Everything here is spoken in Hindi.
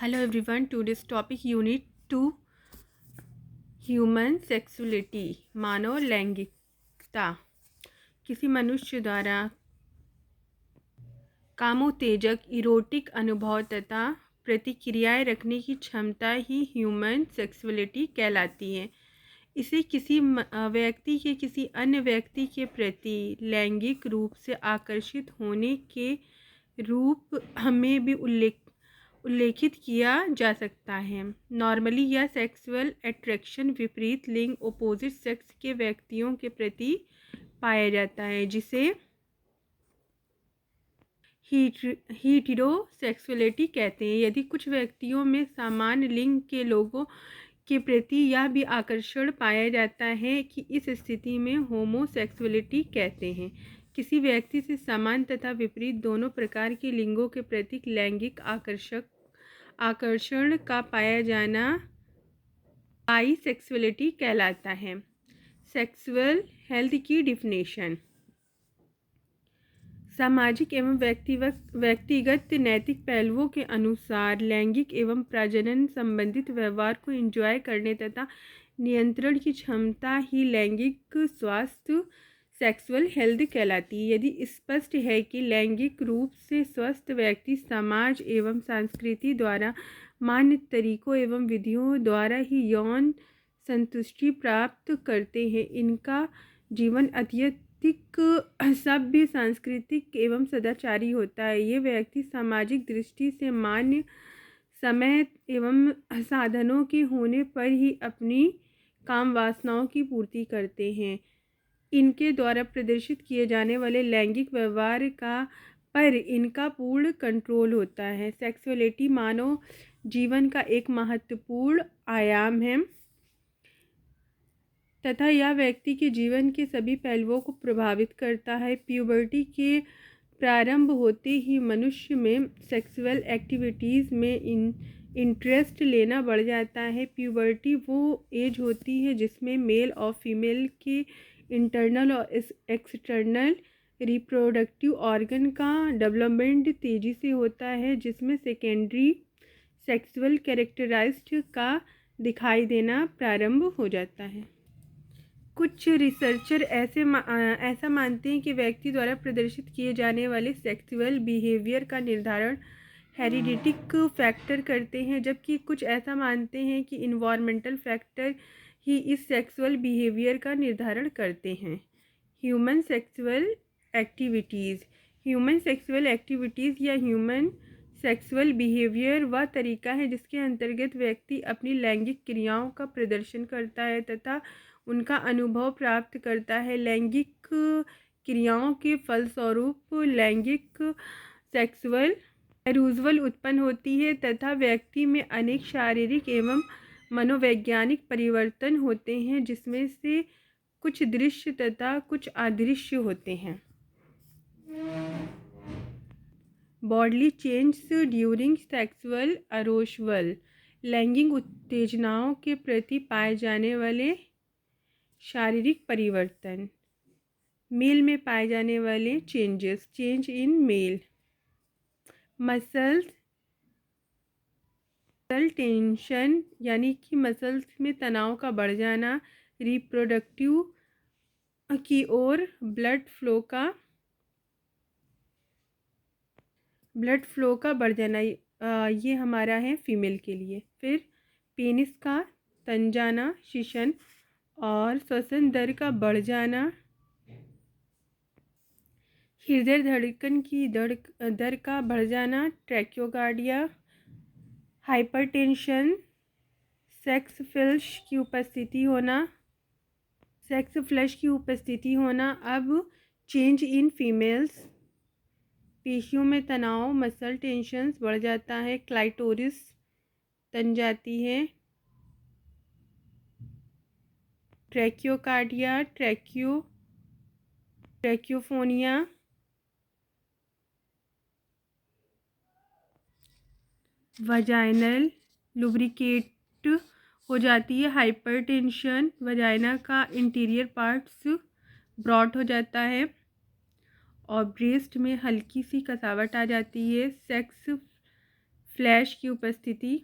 Hello everyone, today's topic unit 2 human sexuality मानव लैंगिकता। किसी मनुष्य द्वारा कामोत्तेजक इरोटिक अनुभव तथा प्रतिक्रियाएं रखने की क्षमता ही ह्यूमन सेक्सुअलिटी कहलाती है। इसे किसी व्यक्ति के किसी अन्य व्यक्ति के प्रति लैंगिक रूप से आकर्षित होने के रूप में भी उल्लेखित किया जा सकता है। नॉर्मली यह सेक्सुअल अट्रैक्शन विपरीत लिंग अपोजिट सेक्स के व्यक्तियों के प्रति पाया जाता है, जिसे हीटेरोसेक्सुअलिटी कहते हैं। यदि कुछ व्यक्तियों में समान लिंग के लोगों के प्रति यह भी आकर्षण पाया जाता है कि इस स्थिति में होमोसेक्सुअलिटी कहते हैं। किसी व्यक्ति से समान तथा विपरीत दोनों प्रकार के लिंगों के प्रति लैंगिक आकर्षण का पाया जाना बाइसेक्सुअलिटी कहलाता है। सेक्सुअल हेल्थ की डिफिनेशन। सामाजिक एवं व्यक्तिगत नैतिक पहलुओं के अनुसार लैंगिक एवं प्रजनन संबंधित व्यवहार को एंजॉय करने तथा नियंत्रण की क्षमता ही लैंगिक स्वास्थ्य सेक्सुअल हेल्थ कहलाती है। यदि स्पष्ट है कि लैंगिक रूप से स्वस्थ व्यक्ति समाज एवं संस्कृति द्वारा मान्य तरीकों एवं विधियों द्वारा ही यौन संतुष्टि प्राप्त करते हैं, इनका जीवन अत्यधिक सभ्य, सांस्कृतिक एवं सदाचारी होता है। ये व्यक्ति सामाजिक दृष्टि से मान्य समय एवं साधनों के होने पर ही अपनी काम वासनाओं की पूर्ति करते हैं। इनके द्वारा प्रदर्शित किए जाने वाले लैंगिक व्यवहार पर इनका पूर्ण कंट्रोल होता है। सेक्सुअलिटी मानव जीवन का एक महत्वपूर्ण आयाम है तथा यह व्यक्ति के जीवन के सभी पहलुओं को प्रभावित करता है। प्यूबर्टी के प्रारंभ होते ही मनुष्य में सेक्सुअल एक्टिविटीज़ में इंटरेस्ट लेना बढ़ जाता है। प्यूबर्टी वो एज होती है जिसमें मेल और फीमेल के इंटरनल और एक्सटर्नल रिप्रोडक्टिव ऑर्गन का डेवलपमेंट तेज़ी से होता है, जिसमें सेकेंडरी सेक्सुअल कैरेक्टरिस्टिक का दिखाई देना प्रारंभ हो जाता है। कुछ रिसर्चर ऐसा मानते हैं कि व्यक्ति द्वारा प्रदर्शित किए जाने वाले सेक्सुअल बिहेवियर का निर्धारण हेरिडिटिक फैक्टर करते हैं, जबकि कुछ ऐसा मानते हैं कि इन्वायरमेंटल फैक्टर ही इस सेक्सुअल बिहेवियर का निर्धारण करते हैं। Human sexual activities. Human sexual activities या ह्यूमन सेक्सुअल बिहेवियर वह तरीका है जिसके अंतर्गत व्यक्ति अपनी लैंगिक क्रियाओं का प्रदर्शन करता है तथा उनका अनुभव प्राप्त करता है। लैंगिक क्रियाओं के फलस्वरूप लैंगिक सेक्सुअल एरूजल उत्पन्न होती है तथा व्यक्ति में अनेक शारीरिक एवं मनोवैज्ञानिक परिवर्तन होते हैं, जिसमें से कुछ दृश्य तथा कुछ अदृश्य होते हैं। Bodily change during sexual arousal. लैंगिक उत्तेजनाओं के प्रति पाए जाने वाले शारीरिक परिवर्तन। मेल में पाए जाने वाले changes. Change in male. Muscles tension यानी कि मसल्स में तनाव का बढ़ जाना। रिप्रोडक्टिव की ओर ब्लड फ्लो का बढ़ जाना, ये हमारा है फीमेल के लिए। फिर पेनिस का तन जाना, शिशन और श्वसन दर का बढ़ जाना, हृदय धड़कन की दर का बढ़ जाना, ट्रैकियोकार्डिया, हाइपरटेंशन, सेक्स फ्लश की उपस्थिति होना। अब चेंज इन फीमेल्स। पेशियों में तनाव, मसल टेंशन्स बढ़ जाता है, क्लाइटोरिस तन जाती है, ट्रैकियोकार्डिया, ट्रैकियोफोनिया, वजाइनल लुब्रिकेट हो जाती है, हाइपरटेंशन, वजाइना का इंटीरियर पार्ट्स ब्रॉड हो जाता है और ब्रेस्ट में हल्की सी कसावट आ जाती है। सेक्स फ्लैश की उपस्थिति।